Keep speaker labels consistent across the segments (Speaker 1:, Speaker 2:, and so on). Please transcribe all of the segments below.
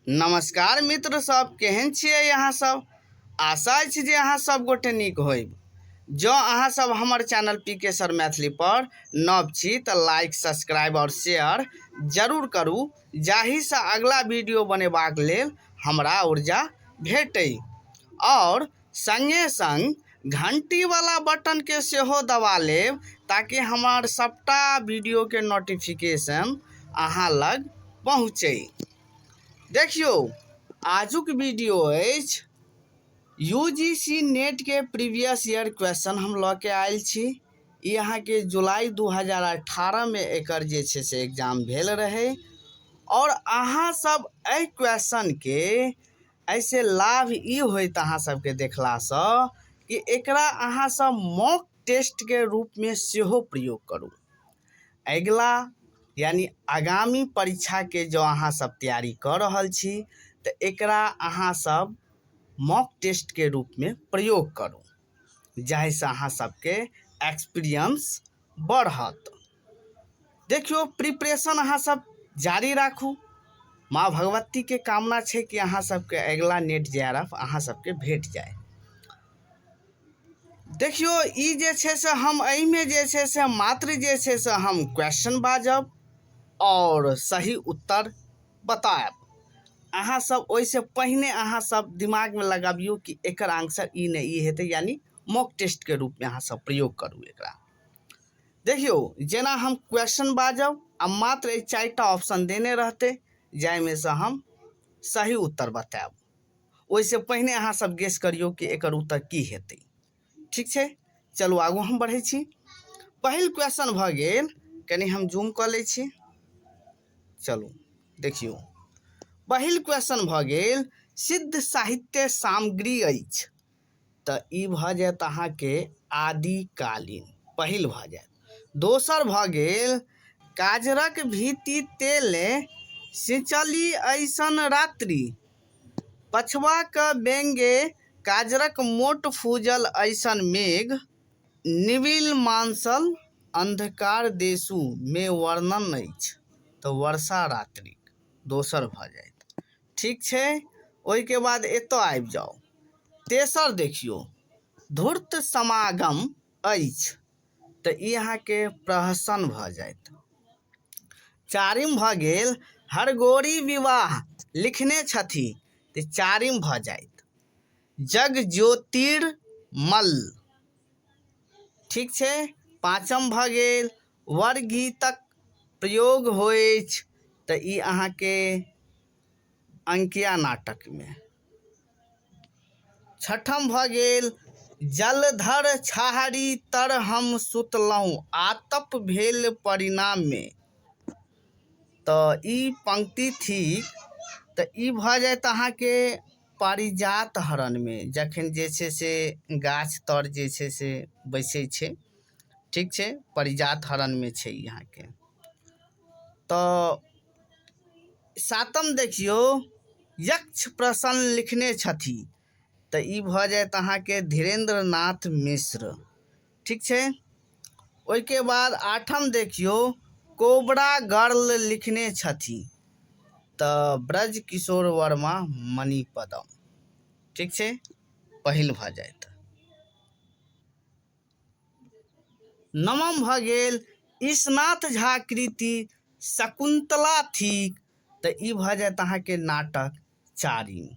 Speaker 1: नमस्कार मित्र सब, केहन छियै अहाँ सब। आशा अछि जे अहाँ सब गोटे नीक होइब। जँ अहाँ सब हमर चैनल पीके सर मैथिली पर नव छी तऽ लाइक, सब्सक्राइब और शेयर जरूर करू, जाहिसँ अगला वीडियो बनेबाक लेल हमरा ऊर्जा भेटै। और संगे संग घंटीवाला बटन के सेहो दबा लेब, ताकि हमार सबटा वीडियो के नोटिफिकेशन अहाँ लग पहुँचै। देखियो, आजुक वीडियो अछि यूजीसी नेट के प्रीवियस ईयर क्वेश्चन हम लऽ के आयल छी। ई अहाँके जुलाई 2018 में एकर जे छै से एग्जाम भेल रहे। और अहाँ सब एहि क्वेश्चन के ऐसे लाभ ई होइत अहाँ सबके देखलासँ कि एकरा अहाँ सब मॉक टेस्ट के रूप में सेहो प्रयोग करू। अगला यानी आगामी परीक्षा के जो अहाँ सब तैयारी कर रहल छी तो एकरा अहाँ सब मॉक टेस्ट के रूप में प्रयोग करू, जाहिसँ अहाँ सबके एक्सपीरियंस बढ़त। देखियो, प्रिपरेशन अहाँ सब जारी राखू। माँ भगवती के कामना छै कि अहाँ सबके अगला नेट जेआरएफ अहाँ सबके भेट जाए। देखियो, ई जे छै से हम एहिमे जे छै से मात्र जे छै से हम क्वेश्चन बाजब और सही उत्तर बताएब। अहाँ सब ओहिसे पहिने अहाँ सब दिमाग में लगाबियो कि एकर आंसर ई ने ई हेतै, यानी मॉक टेस्ट के रूप में अहाँ सब प्रयोग करू एकरा। देखियो, जेना हम क्वेश्चन बाजब आ मात्र ई 4टा ऑप्शन देने रहते, जाहिमे से हम सही उत्तर बताएब। ओहिसे पहिने अहाँ सब गेस करियो कि एकर उत्तर की हेतै। ठीक छै, चलू आगू हम बढ़ै छी। पहिल क्वेश्चन भऽ गेल, कनी हम जूम कऽ लै छी। चलू देखियो, पहिल क्वेश्चन भऽ गेल सिद्ध साहित्य सामग्री अछि, तऽ ई भऽ जायत अहाँके आदिकालीन, पहिल भऽ जायत। दोसर भऽ गेल काजरक भीति तेले सिंचली ऐसन रात्रि, पछवा क बेंगे काजरक मोट फूजल ऐसन मेघ, निबिल मानसल अंधकार देशु में वर्णन अछि, तो वर्षा रात्रि दोसर भऽ जायत। ठीक छै, ओहिके बाद एतऽ आबि जाओ। तेसर देखियो, धूर्त समागम अछि, तऽ ई अहाँके प्रहसन भऽ जायत। चारिम भऽ गेल हरगोरी विवाह लिखने छथि, तऽ चारिम भऽ जायत। जग ज्योतिर्मल। ठीक छै, पाँचम भऽ गेल वर गीतक प्रयोग होइछ, तऽ ई अहाँके अंकिया नाटक में। छठम भऽ गेल जलधर छाहरी तर हम सुतलहुँ, आतप भेल परिणाम में, तऽ ई पंक्ति ठीक, तऽ ई भऽ जायत अहाँके पारिजात हरण में, जखन जे छै से गाछ तर जे छै से बैसै छै। ठीक छै, पारिजात हरण में छै यहाँ के। तो सातम देखियो, यक्ष प्रसन्न लिखने छथि, तऽ ई भऽ जायत अहाँके धीरेन्द्र नाथ मिश्र। ठीक छै, ओहिके बाद आठम देखियो कोबरा गर्ल लिखने छथि, तऽ ब्रज किशोर वर्मा मणिपदम। ठीक छै, पहिल भऽ जायत। नवम भऽ गेल ईशनाथ झा कृति शकुंतला थिक, तऽ ई भऽ जायत अहाँके नाटक चारिम।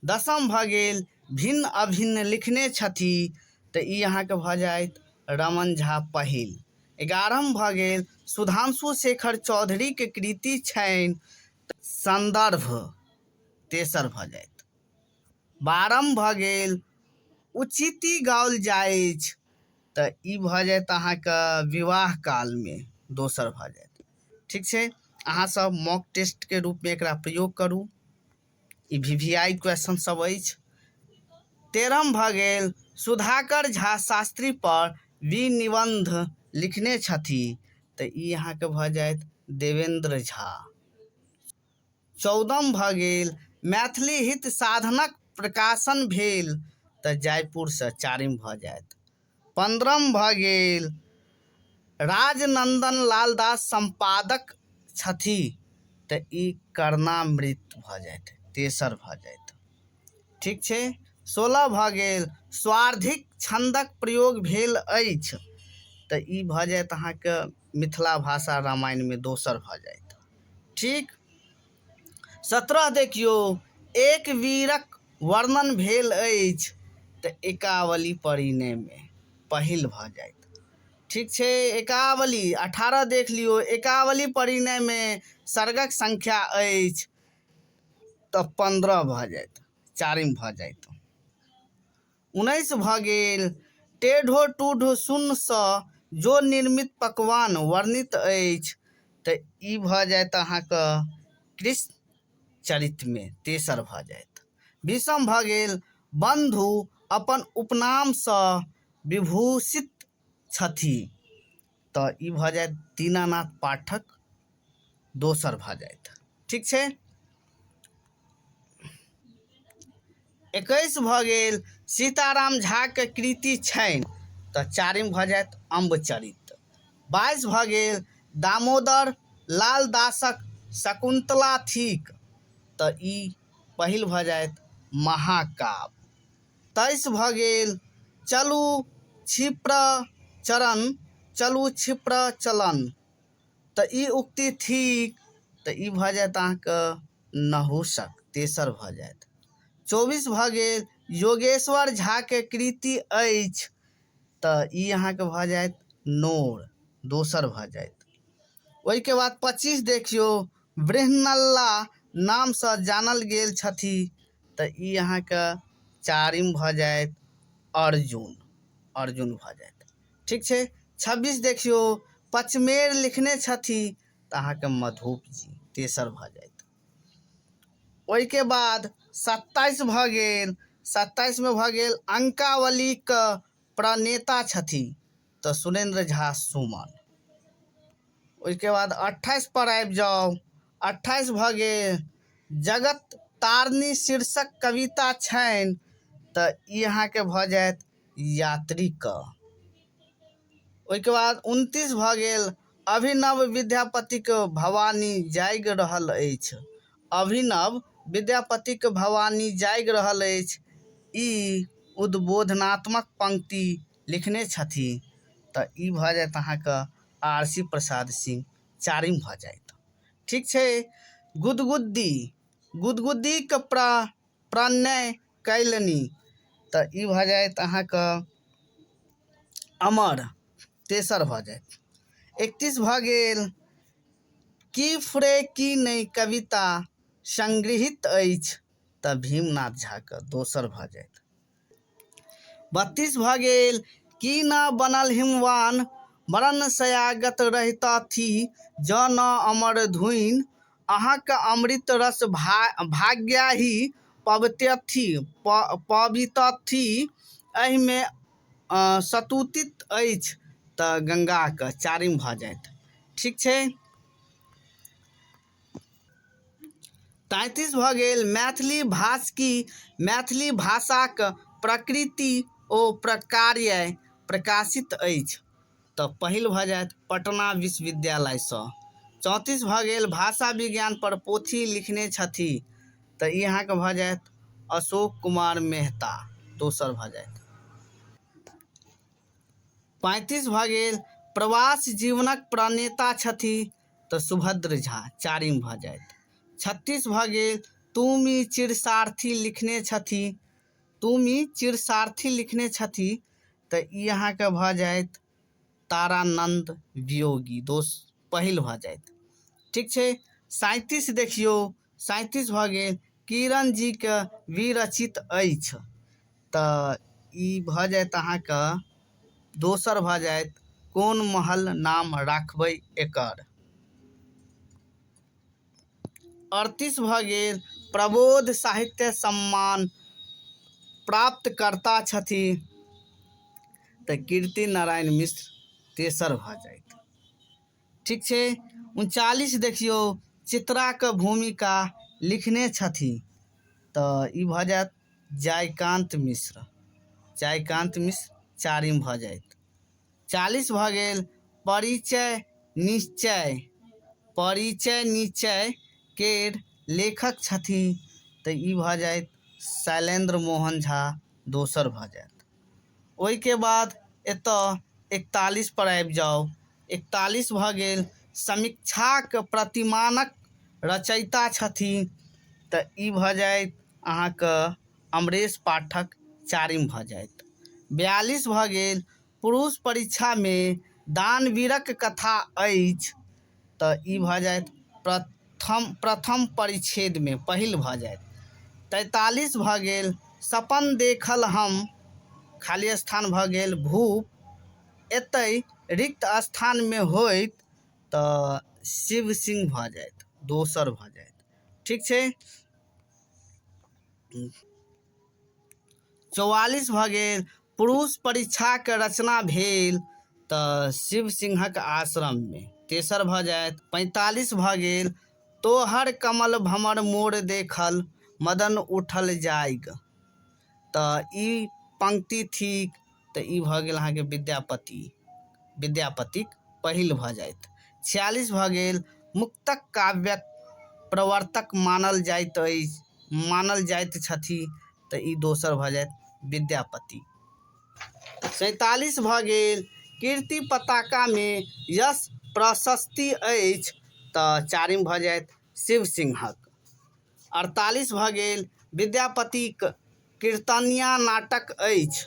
Speaker 1: दसम भऽ गेल भिन्न अभिन्न लिखने छथि, तऽ ई अहाँके भऽ जायत रमन झा पहिल। 11म भऽ गेल सुधांशु शेखर चौधरी के कृति छनि, संदर्भ तेसर भऽ जायत। 12म भऽ गेल उचिति गाओल जाइछ, तऽ ई भऽ जायत अहाँके विवाह काल में दोसर भऽ जायत। ठीक छै, अहाँ सब मॉक टेस्ट के रूप में एकरा प्रयोग करू। ई VVI क्वेश्चन सब अछि। 13म भऽ गेल सुधाकर झा शास्त्री पर विनिबंध लिखने छथि, तऽ ई अहाँके भऽ जायत देवेंद्र झा। 14म भऽ गेल मैथिली हित साधनक प्रकाशन भेल, तऽ जयपुर से चारिम भऽ जायत। 15म भऽ गेल राजनंदन लाल दास संपादक छथि, तऽ ई कर्णामृत भऽ जायत। तेसर भऽ जायत। ठीक छै। 16 भऽ गेल स्वार्थिक छंदक प्रयोग भेल अछि, तऽ ई भऽ जायत अहाँके मिथिला भाषा रामायणमे दोसर भऽ जायत। ठीक। 17 देखियौ एक वीरक वर्णन भेल अछि, तऽ एकावली परिणयमे पहिल भऽ जायत। ठीक छै। एकावली 18 देख लियौ एकावली परिणयमे सर्गक संख्या अछि, तऽ 15 भऽ जायत, चारिम भऽ जायत। 19 भऽ गेल टेढ़ो टूढ़ सुनसँ जो निर्मित पकवान वर्णित अछि, तऽ ई भऽ जायत अहाँके कृष्ण चरितमे तेसर भऽ जायत। 20 भऽ गेल बंधु अपन उपनामसँ विभूषित छथि, तऽ ई भऽ जायत दीनानाथ पाठक दोसर भऽ जायत। ठीक छै। 21 भऽ गेल सीताराम झाके कृति छनि, तऽ चारिम भऽ जायत अम्बचरित। 22 भऽ गेल दामोदर लाल दासक शकुंतला थिक, तऽ ई पहिल भऽ जायत महाकाव्य। 23 भऽ गेल चलू क्षिप्र चरण चलू क्षिप्र चलन, तऽ ई उक्ति थिक, तऽ ई भऽ जायत अहाँके नहुसक तेसर भऽ जायत। 24 भऽ गेल योगेश्वर झाके कृति अछि, तऽ ई अहाँके भऽ जायत नोर दोसर भऽ जायत। ओहिके बाद 25 देखियौ बृहन्नला नामसँ जानल गेल छथि, तऽ ई अहाँके चारिम भऽ जायत अर्जुन, अर्जुन भऽ जायत। ठीक छै। 26 देखियौ पचमेर लिखने छथि, तऽ अहाँके मधुप जी तेसर भऽ जायत। ओहिके बाद 27 भऽ गेल 27में भऽ गेल अंकावलीके प्रणेता छथि, तऽ सुरेंद्र झा सुमन। ओहिके बाद 28 पर आबि जाउ। 28 भऽ गेल जगत तारनी शीर्षक कविता छनि, तऽ ई अहाँके भऽ जायत यात्रीक। ओहिके बाद 29 भऽ गेल अभिनव विद्यापतिके भवानी जागि रहल अछि, अभिनव विद्यापतिके भवानी जागि रहल अछि, ई उद्बोधनात्मक पंक्ति लिखने छथि, तऽ ई भऽ जायत अहाँके आरसी प्रसाद सिंह चारिम भऽ जायत। ठीक छै। गुदगुद्दी गुदगुद्दीके प्रणय कैलनी, तऽ ई भऽ जायत अहाँके अमर तेसर भऽ जायत। 31 भऽ गेल की फुरे की नहि कविता संग्रहित अछि, तऽ भीमनाथ झाके दोसर भऽ जायत। 32 भऽ गेल की न बनल हिमवान मरण सयागत रहता थी, जँ न अमर धुनि अहाँके अमृत रस भाग्याही पवितथी, एहिमे सतुतित अछि, तऽ गंगाके चारिम भऽ जायत। ठीक छै। 33 भऽ गेल मैथिली भाषाक प्रकृति ओ प्रकार्य प्रकाशित अछि, तऽ पहिल भऽ जायत पटना विश्वविद्यालयसँ। 34 भऽ गेल भाषा विज्ञान पर पोथी लिखने छथि, तऽ ई अहाँके भऽ जायत अशोक कुमार मेहता दोसर भऽ जायत। 35 भऽ गेल प्रवास जीवनक प्रणेता छथि, तऽ सुभद्र झा चारिम भऽ जायत। 36 भऽ गेल तुमी चिरसारथी लिखने छथि, तुमी चिरसारथी लिखने छथि, तऽ ई अहाँके भऽ जायत तारानंद वियोगी पहिल भऽ जायत। ठीक छै। 37 देखियौ 37 भऽ गेल किरण जीके विरचित अछि, तऽ ई भऽ जायत अहाँके दोसर भऽ जायत कोन महल नाम राखबै एकर। 38 भऽ गेल प्रबोध साहित्य सम्मान प्राप्तकर्ता छथि, तऽ कीर्ति नारायण मिश्र तेसर भऽ जायत। ठीक छै। 39 देखियौ चित्राके भूमिका लिखने छथि, तऽ ई भऽ जायत जयकान्त मिश्र चारिम भऽ जायत। 40 भऽ गेल परिचय निश्चय केर लेखक छथि, तऽ ई भऽ जायत शैलेंद्र मोहन झा दोसर भऽ जायत। ओहिके बाद एतऽ 41 पर आबि जाउ। 41 भऽ गेल समीक्षाक प्रतिमानक रचयिता छथिन तऽ ई भऽ जायत अहाँके अमरेश पाठक चारिम भऽ जायत। 42 भऽ गेल पुरुष परीक्षामे दानवीरक कथा अछि तऽ ई भऽ जायत प्रथम परिच्छेदमे पहिल भऽ जायत। 43 भऽ गेल सपन देखल हम, खाली स्थान भऽ गेल भूप, एतय रिक्त स्थानमे होइत तऽ शिव सिंह भऽ जायत दोसर भऽ जायत। ठीक छै। 44 भऽ गेल पुरुष परीक्षाके रचना भेल तऽ शिव सिंहक आश्रममे तेसर भऽ जायत। 45 भऽ गेल तोहर कमल भमर मोर देखल मदन उठल जाइग तऽ ई पंक्ति थिक तऽ ई भऽ गेल अहाँके विद्यापतिक पहिल भऽ जायत। 46 भऽ गेल मुक्तक काव्यक प्रवर्तक मानल जाइत छथि तऽ ई दोसर भऽ जायत विद्यापति। 47 भऽ गेल कीर्ति पताकामे यश प्रशस्ति अछि तऽ चारिम भऽ जायत शिव सिंहक। 48 भऽ गेल विद्यापतिक कीर्तनिया नाटक अछि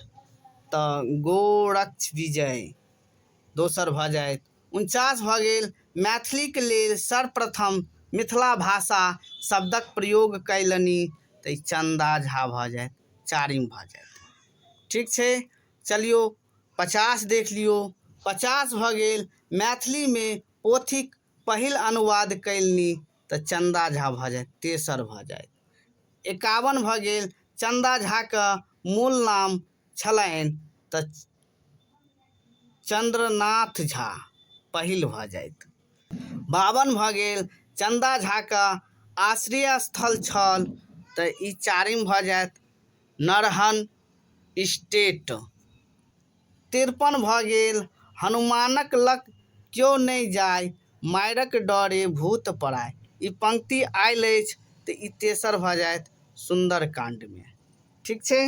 Speaker 1: तऽ गोरक्ष विजय दोसर भऽ जायत। 49 भऽ गेल मैथिलीक लेल सर्वप्रथम मिथिला भाषा शब्दक प्रयोग कयलनि तऽ चन्दा झा भऽ जायत चारिम भऽ जायत। ठीक छै, चलियौ 50 देख लियौ। 50 भऽ गेल मैथिलीमे पोथीक पहिल अनुवाद कयलनि तऽ चन्दा झा भऽ जायत तेसर भऽ जायत। 51 भऽ गेल चन्दा झाके मूल नाम छलनि तऽ चंद्रनाथ झा पहिल भऽ जायत। 52 भऽ गेल चन्दा झाके आश्रय स्थल छल तऽ ई चारिम भऽ जायत नरहन स्टेट। 53 भऽ गेल हनुमानक लग क्यों नहि जाय मायरक डरे भूत पड़ाय, ई पंक्ति आयल अछि तऽ ई तेसर भऽ जायत सुंदरकांडमे। ठीक छै।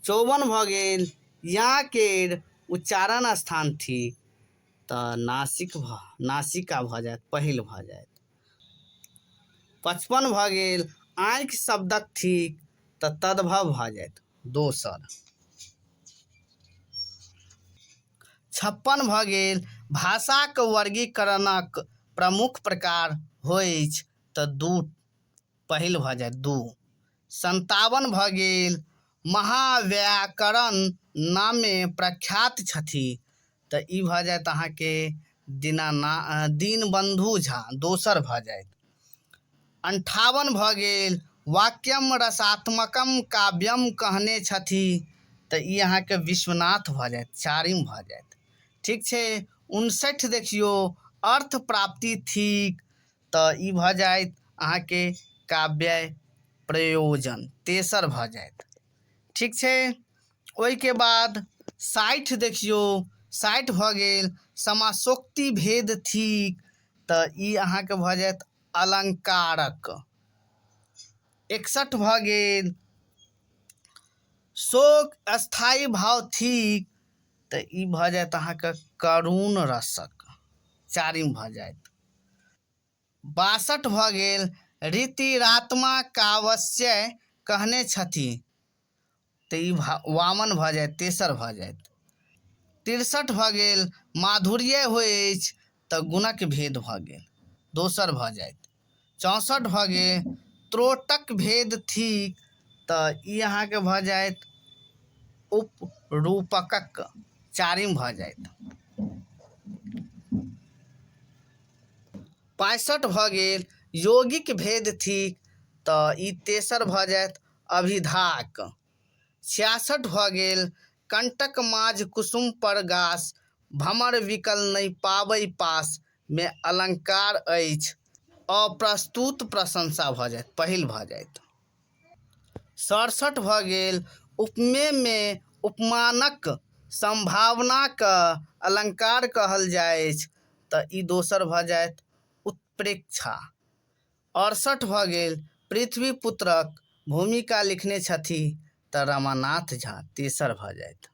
Speaker 1: 54 भऽ गेल यहाँ केर उच्चारण स्थान थिक तऽ नासिका भऽ जायत पहिल भऽ जायत। 55 भऽ गेल आँखि शब्दक थिक तऽ तद्भव भऽ जायत दोसर। 56 भऽ गेल भाषाक वर्गीकरणक प्रमुख प्रकार होइछ तऽ दू पहिल भऽ जायत दू। 57 भऽ गेल महाव्याकरण नामे प्रख्यात छथि तऽ ई भऽ जायत अहाँके दीनबंधु झा दोसर भऽ जायत। 58 भऽ गेल वाक्यम रसात्मकम काव्यम कहने छथि तऽ ई अहाँके विश्वनाथ भऽ जायत चारिम भऽ जायत। ठीक छै। 59 देखियौ अर्थ प्राप्ति थिक तऽ ई भऽ जायत अहाँके काव्य प्रयोजन तेसर भऽ जायत। ठीक छै। ओहिके बाद 60 देखियौ 60 भऽ गेल समासोक्ति भेद थिक तऽ ई अहाँके भऽ जायत अलंकारक। 61 भऽ गेल शोक स्थायी भाव थिक तऽ ई भऽ जायत अहाँके करुण रसक चारिम भऽ जायत। 62 भऽ गेल रीतिरात्मा काव्यस्य कहने छथि तऽ ई वामन भऽ जायत तेसर भऽ जायत। 63 भऽ गेल माधुर्य होइछ तऽ गुणक भेद भऽ गेल दोसर भऽ जायत। 64 भऽ गेल त्रोटक भेद थिक तऽ ई अहाँके भऽ जायत उपरूपकक चारिम भऽ जायत। 65 भऽ गेल यौगिक भेद थिक तऽ ई तेसर भऽ जायत अभिधाक। 66 भऽ गेल कंटक माझ कुसुम पर गास भमर विकल नहि पाबै पास में अलंकार अछि अप्रस्तुत प्रशंसा भऽ जायत पहिल भऽ जायत। 67 भऽ गेल उपमेय में उपमानक संभावनाक अलंकार कहल जाइत तऽ ई दोसर भऽ जायत उत्प्रेक्षा। 68 भऽ गेल पृथ्वीपुत्रक भूमिका लिखने छथि तऽ रमानाथ झा तेसर भऽ जायत।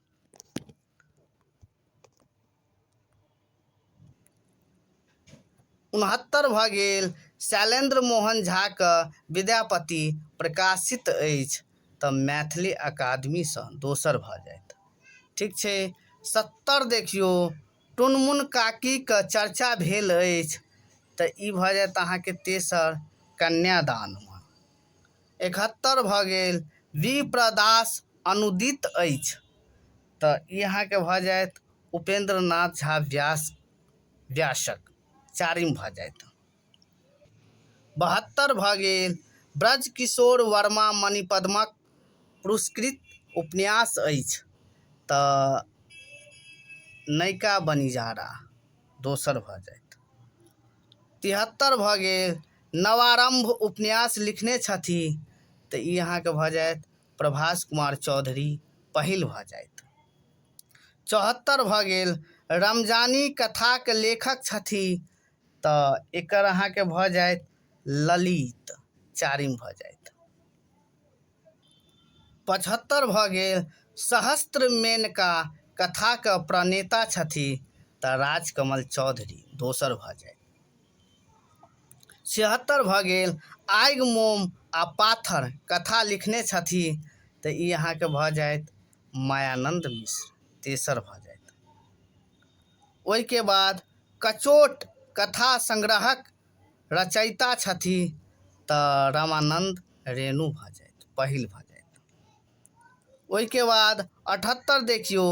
Speaker 1: 69 भऽ गेल शैलेंद्र मोहन झाक विद्यापति प्रकाशित अछि तऽ मैथिली अकादमीसँ दोसर भऽ जायत। ठीक छै। 70 देखियौ टुनमुन काकीके चर्चा भेल अछि तऽ ई भऽ जायत अहाँके तेसर कन्यादानमे। 71 भऽ गेल विप्रदास अनुदित अछि तऽ ई अहाँके भऽ जायत उपेंद्र नाथ झा व्यासक चारिम भऽ जायत। 72 भऽ गेल ब्रजकिशोर वर्मा मणिपद्मक पुरस्कृत उपन्यास अछि तऽ नैका बनिजारा दोसर भऽ जायत। 73 भऽ गेल नवारंभ उपन्यास लिखने छथि तऽ ई अहाँके भऽ जायत प्रभास कुमार चौधरी पहिल भऽ जायत। 74 भऽ गेल रमजानी कथाक लेखक छथि तऽ एकर अहाँके भऽ जायत ललित चारिम भऽ जायत। 75 भऽ गेल सहस्त्र मेनका कथाक प्रणेता छथि तऽ राजकमल चौधरी दोसर भऽ जायत। 76 भऽ गेल आगि मोम आ पाथर कथा लिखने छथि तऽ ई अहाँके भऽ जायत मायानन्द मिश्र तेसर भऽ जायत। ओहिके बाद कचोट कथा संग्रहक रचयिता छथि तऽ रामानंद रेणु भऽ जायत पहिल भऽ जायत। ओहिके बाद 78 देखियौ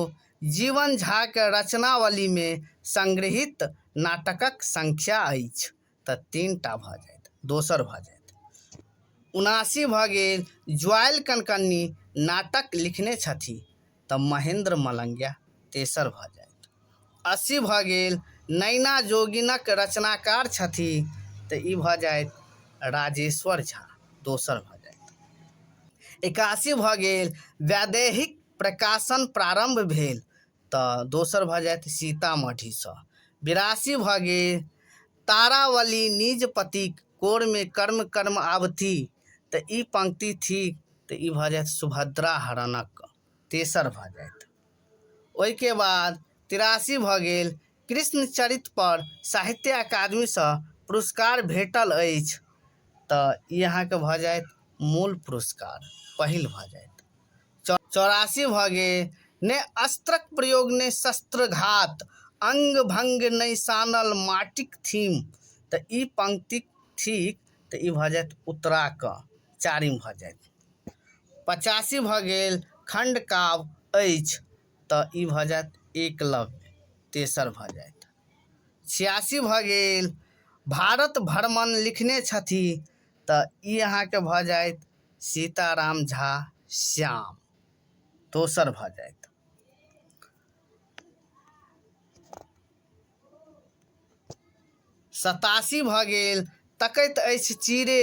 Speaker 1: जीवन झाके रचनावलीमे संग्रहित नाटकक संख्या अछि तऽ 3टा भऽ जायत दोसर भऽ जायत। 79 भऽ गेल ज्वाइल कनकनी नाटक लिखने छथि तऽ महेंद्र मलंगिया तेसर भऽ जायत। 80 भऽ गेल नैना जोगिनक रचनाकार छथि तऽ ई भऽ जायत राजेश्वर झा दोसर भऽ जायत। 81 भऽ गेल वैदेहिक प्रकाशन प्रारंभ भेल तऽ दोसर भऽ जायत सीतामढ़ीसँ। 82 भऽ गेल तारावली निज पतिक कोरमे कर्म कर्म आवथि तऽ ई पंक्ति थिक तऽ ई भऽ जायत सुभद्रा हरणक तेसर भऽ जायत। ओहिके बाद 83 भऽ गेल कृष्ण चरित पर साहित्य अकादमीसँ पुरस्कार भेटल अछि तऽ ई अहाँके भऽ जायत मूल पुरस्कार पहिल भऽ जायत। 84 भऽ गेल ने अस्त्रक प्रयोग ने शस्त्रघात अंग भंग नहि सानल माटिक थीम तऽ ई पंक्तिक थिक तऽ ई भऽ जायत उत्तराक चारिम भऽ जायत। 85 भऽ गेल खंड काव्य अछि तऽ ई भऽ जायत एकलव्य तेसर भऽ जायत। 86 भऽ गेल भारत भ्रमण लिखने छथि तऽ ई अहाँके भऽ जायत सीताराम झा श्याम दोसर भऽ जायत। 87 भऽ गेल तकैत अछि चिरे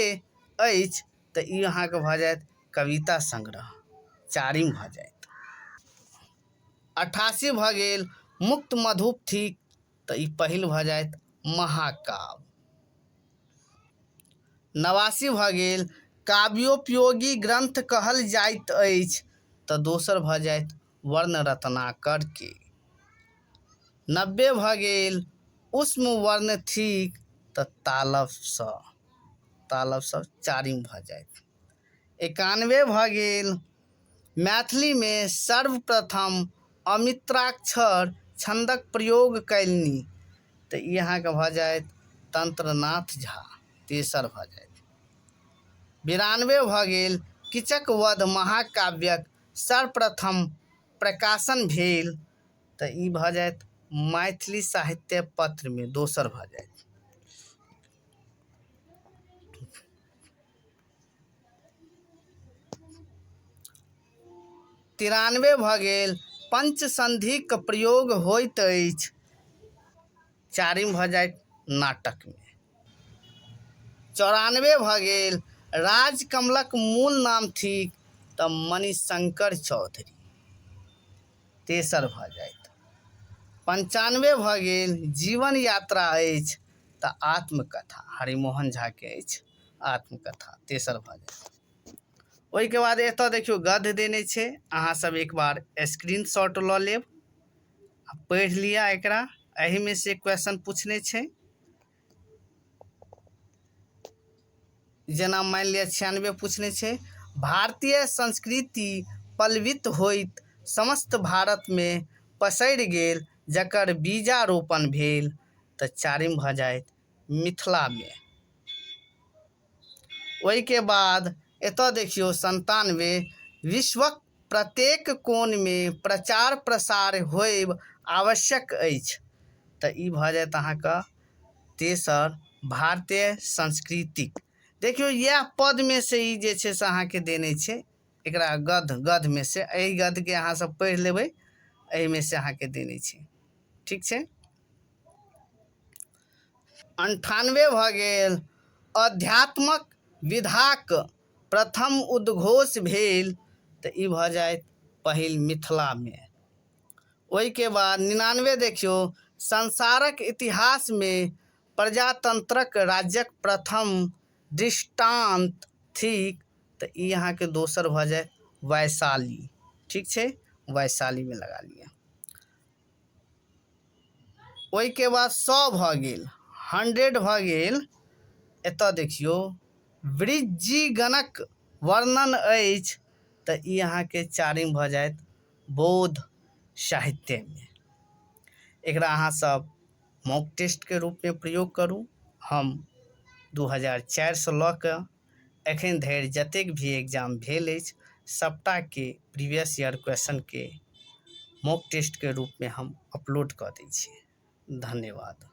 Speaker 1: अछि तऽ ई अहाँके भऽ जायत कविता संग्रह चारिम भऽ जायत। 88 भऽ गेल मुक्त मधुप थिक तऽ ई पहिल भऽ जायत महाकाव्य। 89 भऽ गेल काव्योपयोगी ग्रंथ कहल जाइत अछि तऽ दोसर भऽ जायत वर्ण रत्नाकर के। 90 भऽ गेल उष्म वर्ण थिक तऽ तालवसँ चारिम भऽ जायत। 91 भऽ गेल मैथिलीमे सर्वप्रथम अमित्राक्षर छंदक प्रयोग कयलनि तऽ ई अहाँके भऽ जायत तंत्रनाथ झा तेसर भऽ जायत। 92 भऽ गेल कीचक वध महाकाव्यक सर्वप्रथम प्रकाशन भेल तऽ ई भऽ जायत मैथिली साहित्य पत्रमे दोसर भऽ जायत। 93 भऽ गेल पंचसंधिक प्रयोग होइत अछि चारिम भऽ जायत नाटकमे। 94 भऽ गेल राजकमलक मूल नाम थिक तऽ मणिशंकर चौधरी तेसर भऽ जायत। 95 भऽ गेल जीवन यात्रा अछि तऽ आत्मकथा हरिमोहन झाके अछि आत्मकथा तेसर भऽ जायत। ओहिके बाद एतऽ देखियौ गद्य देने छै, अहाँ सब एक बार स्क्रीनशॉट लऽ लेब आ पढ़ि लिअ एकरा। एहिमे से क्वेश्चन पूछने छै, जेना मानि लिअ 96 पूछने छै, भारतीय संस्कृति पल्लवित होइत समस्त भारतमे पसरि गेल जकर बीजारोपण भेल, तऽ चारिम भऽ जायत मिथिलामे। ओहिके बाद एतऽ देखियौ 97, विश्वक प्रत्येक कोणमे प्रचार प्रसार होयब आवश्यक अछि, तऽ ई भऽ जायत अहाँके तेसर भारतीय संस्कृतिक। देखियौ इएह पदमे से ई जे छै से अहाँके देने छै, एकरा गद्यमे से, एहि गद्यके अहाँ सब पढ़ि लेबै, एहिमे से अहाँके देने छै, ठीक छै। 98 भऽ गेल, अध्यात्मक विधाक प्रथम उद्घोष भेल, तऽ ई भऽ जायत पहिल मिथिलामे। ओहिके बाद 99 देखियौ, संसारक इतिहासमे प्रजातंत्रक राज्यक प्रथम दृष्टांत थिक, तऽ ई अहाँके दोसर भऽ जाय वैशाली, ठीक छै, वैशालीमे लगा लिअ। ओहिके बाद 100 भऽ गेल, 100 भऽ गेल, एतऽ देखियौ वृज्जीगणक वर्णन अछि, तऽ ई अहाँके चारिम भऽ जायत बौद्ध साहित्यमे। एकरा अहाँ सब मॉक टेस्टके रूपमे प्रयोग करू। हम 2004 लऽ कऽ एखन धरि जतेक भी एग्जाम भेल अछि सबटाके प्रीवियस ईयर क्वेश्चनके मॉक टेस्टके रूपमे हम अपलोड कऽ दै छी। धन्यवाद।